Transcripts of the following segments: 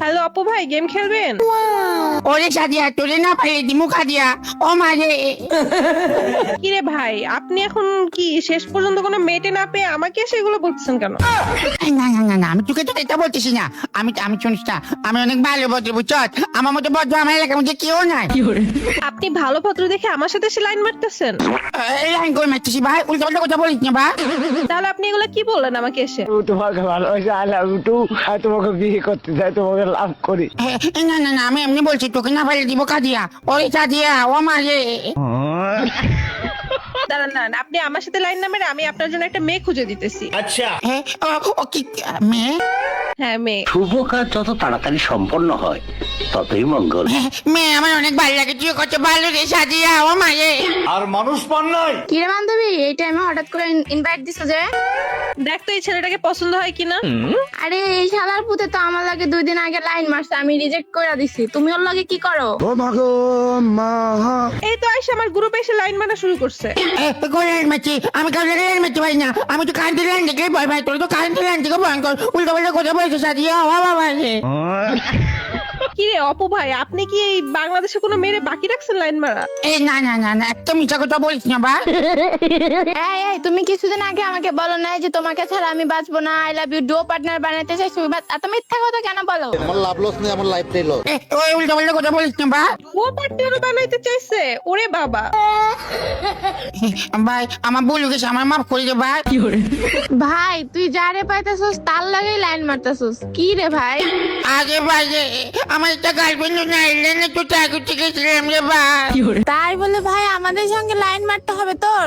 Hello আপু ভাই, game খেলবেন? ওরে সাদিয়া, তোরে না পাইলে দিমু খাদিয়া। ও মারে। কিরে ভাই, আপনি এখন কি শেষ পর্যন্ত কোনো মেটে না পেয়ে আমাকে সেগুলো বলতেছেন কেন? না না না না, আমি তোকে তো এটা বলতেছি না। আমি শুনিস না, আমি অনেক ভালো ভদ্র, বুঝছ? আমার মতো ভদ্র আমার এলাকার মধ্যে কেউ নাই। আপনি ভালো ভদ্র দেখে আমার সাথে সে লাইন মারতেছেন? এই লাইন করে মারতেছি ভাই, উল্টা পাল্টা কথা বলিস না ভাই। তাহলে আপনি এগুলো কি বললেন আমাকে এসে? তোমাকে ভালোবাসি, আই লাভ ইউ টু। আর তোমাকে বিয়ে করতে চাই, তোমাকে লাভ করি। না না না, আমি এমনি বলছি, তোকে না পাইলে দিব খাদিয়া। ওরে সাদিয়া, ও মারে। দাঁড়ান দাঁড়ান, আপনি আমার সাথে লাইন না মেরে আমি আপনার জন্য একটা মেয়ে খুঁজে দিতেছি। ও কি মেয়ে? হ্যাঁ মেয়ে। শুভ কাজ যত তাড়াতাড়ি সম্পন্ন হয় ততই মঙ্গল। মেয়ে আমার অনেক ভালো লাগে, তুই কত ভালো রে সাদিয়া, ও মারে। কিরে বান্ধবী, এই টাইমে হঠাৎ করে ইনভাইট দিছো যে? দেখ তো এই ছেলেটাকে পছন্দ হয় কিনা। আরে এই শালার পুতে তো আমার লাগে 2 দিন আগে লাইন মারছে, আমি রিজেক্ট করে দিছি। তুমি ওর লাগে কি করো? এই তো আইসা আমার গ্রুপে এসে লাইন মারা শুরু করছে। লাইন মারছি আমি, কাউকে লাইন মারতে পারি না। আমি তো কারেন্টের লাইন দেখে ভয় পাই, তোর তো কারেন্টের লাইন থেকে ভয়ঙ্কর উল্টা পাল্টা কথা বলছে সাদিয়া, ও বাবা রে। কিরে অপু ভাই, আপনি কি এই বাংলাদেশে কোনো মেয়ে বাকি রাখছেন লাইন মারা? এই না না না না, একদম মিথ্যা কথা বলিস না বা। এই এই, তুমি কিছুদিন আগে আমাকে বলো না যে তোমাকে ছাড়া আমি বাঁচবো না, I love you do partner বানাতে চাইছো। এত মিথ্যা কথা কেন বলো? আমার লাভ লস নেই, আমার লাইফটাই লস। ওই উল্টা পাল্টা কথা বলিস না বা। ও পার্টনারও বানাইতে চাইছে? ওরে বাবা। ভাই আমার ভুল হয়ে গেছে, আমার মাফ করে দে ভাই। ভাই তুই যারে পাইতেছস তার লাগেই লাইন মারতেছস কি রে ভাই? আগে ভাই রে, আমার একটা গার্লফ্রেন্ড না এলে না, তো তাই করতে গেছিলাম রে ভাই। তাই বলে ভাই আমাদের সঙ্গে লাইন মারতে হবে তোর?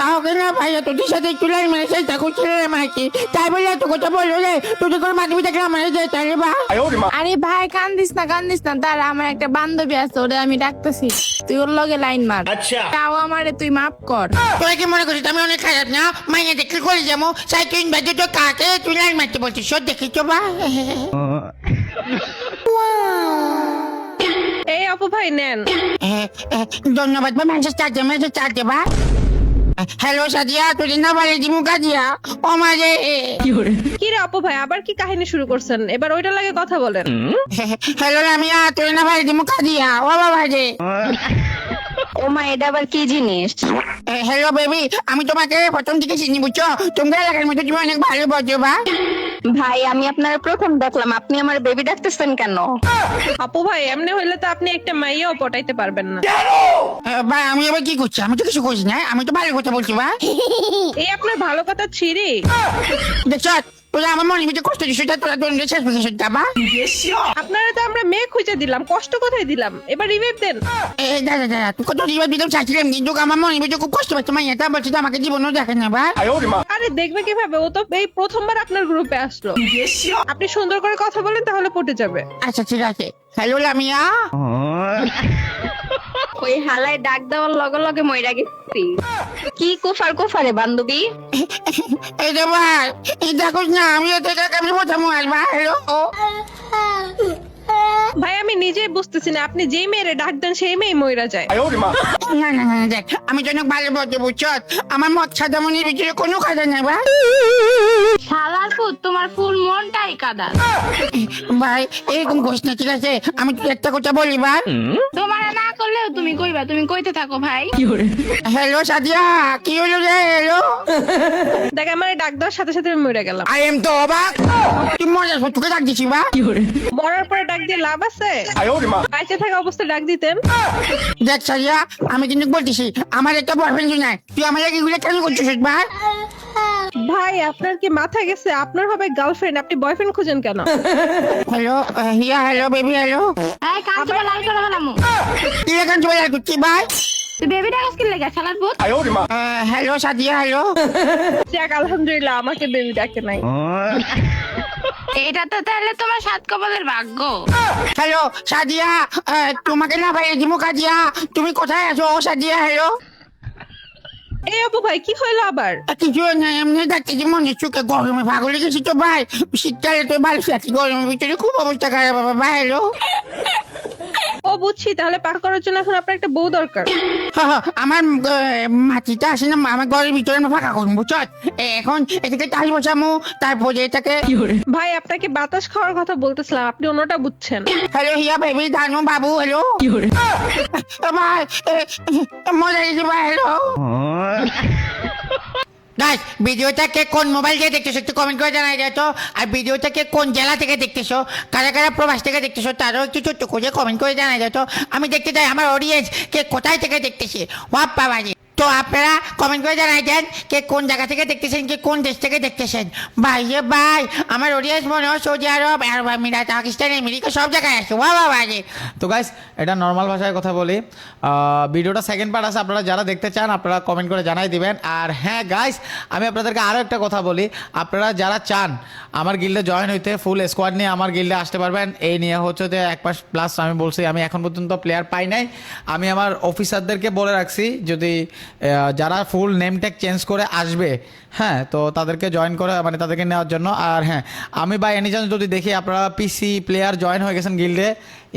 তাহলে না ভাই, তোদের সাথে একটু লাইন মেরে চেষ্টা করছিলাম আর কি, তাই বলে এত কথা বললো রে। তোদের কোনো মাধ্যমে থাকলে আমার যাই তাই রে ভাই। আরে ভাই কান্দিস না তার আমার একটা বান্ধবী আছে, ওরে আমি ডাকতেছি, তুই ওর লগে লাইন মার। তাও আমারে তুই মাফ কর। তোরা কি মনে করছিস আমি অনেক খারাপ না? মাইয়া দেখলে করে যাবো সাইকেল বাজে তো কাকে তুই লাইন মারতে বলছিস, সব দেখিস তো বা। এই অপু ভাই নেন। ধন্যবাদ বা, মেসেজ চার্জে বা। হ্যালো সাদিয়া, তোদের না বাড়ি দিমু কাজিয়া, ও মারে। কিরে অপু ভাই, আবার কি কাহিনী শুরু করছেন? এবার ওইটা লাগে কথা বলেন। হ্যালো রামিয়া, তোদের না বাড়ি দিমু কাজিয়া, ও বাবা রে। ও মা, এটা আবার কি জিনিস? হ্যালো বেবি, আমি তোমাকে প্রথম থেকে চিনি, বুঝছো? তোমরা এলাকার মধ্যে তুমি অনেক ভালো বলছো বা। ভাই আমি আপনার প্রথম দেখলাম, আপনি আমার বেবি ডাকতেছেন কেন? আপু ভাই, এমনি হইলে তো আপনি একটা মাইয়াও পটাইতে পারবেন না। ভাই আমি এবার কি করছি? আমি তো কিছু করছি না, আমি তো ভালো কথা বলছি বা। এই আপনার ভালো কথা ছিড়ি। দেখছ, তোরা আমার মনে ভিতরে কষ্ট দিচ্ছ, তোরা তোর শেষ বুঝেছ বা। আপনারা তো আমরা মেয়ে খুঁজে দিলাম, কষ্ট কোথায় দিলাম? এবার রিভাইভ দেন। দাদা দাদা, তুই কত দিবার দিলাম চাচ্ছিলাম, কিন্তু আমার মনে ভিতরে খুব কষ্ট পাচ্ছে মাইয়া, তা বলছি তো আমাকে জীবনও দেখে না বা। আরে দেখবে কিভাবে, ও তো এই প্রথমবার আপনার গ্রুপে আসলো। আপনি সুন্দর করে কথা বলেন, তাহলে পটে যাবে। আচ্ছা ঠিক আছে। হ্যালো লামিয়া। ওই হালায় ডাক দেওয়ার লগে লগে মইরা গেছি। কি কুফারে বান্ধবী? এই যে ভাই, এই দেখো না, আমি আমি প্রথম আসবা। হ্যালো ভাই আমি নিজেই বুঝতেছি না, আপনি যেই মেয়েরে ডাক দেন সেই মেয়ে মইরা যায়। না না না, দেখ আমি তো অনেক ভালো বলতে, বুঝছো? আমার মদ সাদা মনের ভিতরে কোনো কাজা নাই বা। শালার পুত, তোমার ফুল মনটাই কাদা। ভাই এরকম ঘোষ না, ঠিক আছে? আমি তো একটা কথা বলি ভাই। তোমার না করলেও তুমি কইবা, তুমি কইতে থাকো ভাই। হ্যালো সাদিয়া, কি হলো রে? হ্যালো, দেখ আমার ডাক দেওয়ার সাথে সাথে আমি মরে গেলাম। আই এম তো অবাক। তুই মজা তোকে ডাক দিছি বা। মরার পরে ডাক দিয়ে লাভ আছে? বাইচে থাকা অবস্থায় ডাক দিতেন। দেখ সাদিয়া, আমি কিন্তু বলতেছি আমার একটা বয়ফ্রেন্ড নাই, তুই আমার এগুলো কেন করছিস ভাই? ভাই আপনার কি মাথা গেছে? আপনার হবে গার্লফ্রেন্ড, আপনি বয়ফ্রেন্ড খুঁজেন কেন? হ্যালো হিয়া, হ্যালো বেবি, হ্যালো। এই কাজ করে লাল করে ফেলামু। তুই এখান চলে যাচ্ছিস কি ভাই? তুই বেবি ডাকাস কি লাগা শালার পুত? Hello Sadia, hello. যাক আলহামদুলিল্লাহ, আমাকে বেবি ডাকে নাই। এটা তো তাহলে তোমার সাত কপালের ভাগ্য। হ্যালো সাদিয়া, তোমাকে না ভাই দিমু কাজিয়া, তুমি কোথায় আছো সাদিয়া? হ্যালো। এই অপু ভাই কি হইলো আবার? কিছু না, এমনি ডাকতেছি, মনে চোখে গরমে পাগলে গেছি তো ভাই। শীতকালে তো ভালো থাকি, গরমের ভিতরে খুব অবস্থা খারাপ বাবা। ভাই হ্যালো। ও বুঝছি, তাহলে পাকা করার জন্য এখন আপনার একটা বউ দরকার। আমার মাটিটা আসে না আমার ঘরের ভিতরে আমি ফাঁকা করবো চল এখন এটাকে টাইল বসামু তারপরে এটাকে ভাই আপনাকে বাতাস খাওয়ার কথা বলতেছিলাম, আপনি অন্যটা বুঝছেন। হ্যালো হিয়া বেবি ধানু বাবু হ্যালো ভাই মজা গেছে ভাই হ্যালো গাইস ভিডিওটা কে কোন মোবাইল দিয়ে দেখতেছো একটু কমেন্ট করে জানাই দাও তো। আর ভিডিওটা কে কোন জেলা থেকে দেখতেছো, কারা কারা প্রবাস থেকে দেখতেছো তারও একটু ছোট্ট করে কমেন্ট করে জানাই দাও তো। আমি দেখতে চাই আমার অডিয়েন্স কে কোথায় থেকে দেখতেছে। ওয়াপ বাবাজি, তো আপনারা কমেন্ট করে জানাই দেন কে কোন জায়গা থেকে দেখতেছেন, কে কোন দেশ থেকে দেখতেছেন। ভাই রে ভাই, আমার অডিয়েন্স মনে হয় সৌদি আরব, আরব আমিরাত, পাকিস্তান, আমেরিকা সব জায়গায় আছে। ওয়া বাবাজি, তো গাইস এটা নর্মাল ভাষায় কথা বলি। ভিডিওটা সেকেন্ড পার্ট আছে, আপনারা যারা দেখতে চান আপনারা কমেন্ট করে জানাই দিবেন। আর হ্যাঁ গাইস, আমি আপনাদেরকে আরও একটা কথা বলি, আপনারা যারা চান আমার গিল্ডে জয়েন হইতে ফুল স্কোয়াড নিয়ে আমার গিল্ডে আসতে পারবেন। এই নিয়ে হচ্ছে যে 1 মাস প্লাস আমি বলছি, আমি এখন পর্যন্ত প্লেয়ার পাই নাই। আমি আমার অফিসারদেরকে বলে রাখছি যদি যারা ফুল নেম ট্যাগ চেঞ্জ করে আসবে, হ্যাঁ, তো তাদেরকে জয়েন করে মানে তাদেরকে নেওয়ার জন্য। আর হ্যাঁ, আমি বাই এনি চান্স যদি দেখি আপনারা পিসি প্লেয়ার জয়েন হয়ে গেছেন গিল্ডে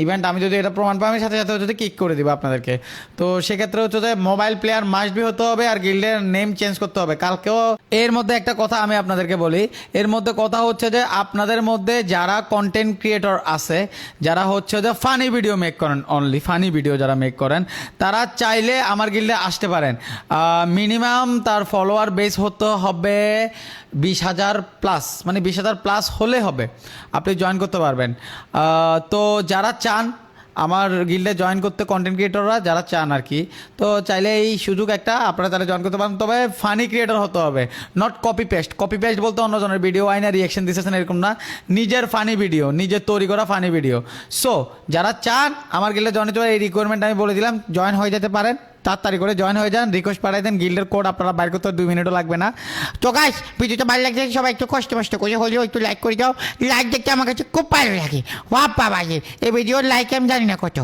ইভেন্ট, আমি যদি এটা প্রমাণ পাই আমি সাথে সাথে যদি কিক করে দিব আপনাদেরকে। তো সেক্ষেত্রে হচ্ছে যে মোবাইল প্লেয়ার মাস্ট বি হতে হবে আর গিল্ডের নেম চেঞ্জ করতে হবে কালকেও। এর মধ্যে একটা কথা আমি আপনাদেরকে বলি, এর মধ্যে কথা হচ্ছে যে আপনাদের মধ্যে যারা কন্টেন্ট ক্রিয়েটর আছে, যারা হচ্ছে যে ফানি ভিডিও মেক করেন, অনলি ফানি ভিডিও যারা মেক করেন, তারা চাইলে আমার গিল্ডে আসতে পারেন। মিনিমাম তার ফলোয়ার বেস হতে হবে 20,000 প্লাস, মানে 20,000 প্লাস হলে হবে, আপনি জয়েন করতে পারবেন। তো যারা চান আমার গিল্ডে জয়েন করতে, কন্টেন্ট ক্রিয়েটররা যারা চান আর কি, তো চাইলে এই সুযোগ একটা আপনারা তারা জয়েন করতে পারেন। তবে ফানি ক্রিয়েটর হতে হবে, not copy paste. Copy paste বলতে অন্যজনের ভিডিও আইনা রিয়াকশন দিতেছেন এরকম না, নিজের ফানি ভিডিও, নিজের তৈরি করা ফানি ভিডিও। সো যারা চান আমার গিল্ডে জয়েন হতে পারে, এই রিকোয়ারমেন্ট আমি বলে দিলাম, জয়েন হয়ে যেতে পারেন, তাড়াতাড়ি করে জয়েন হয়ে যান, রিকোয়েস্ট পাঠাই দেন, গিল্ডের কোড আপনারা বাইর করতে 2 মিনিটও লাগবে না। তো গাইস ভিডিওটা ভালো লাগছে সবাই একটু কষ্ট করে হলেও একটু লাইক করে দাও। লাইক দেখতে আমার কাছে খুব ভালো লাগে। ওয়া বাবাজি, এই ভিডিওর লাইক আমি জানি না কত।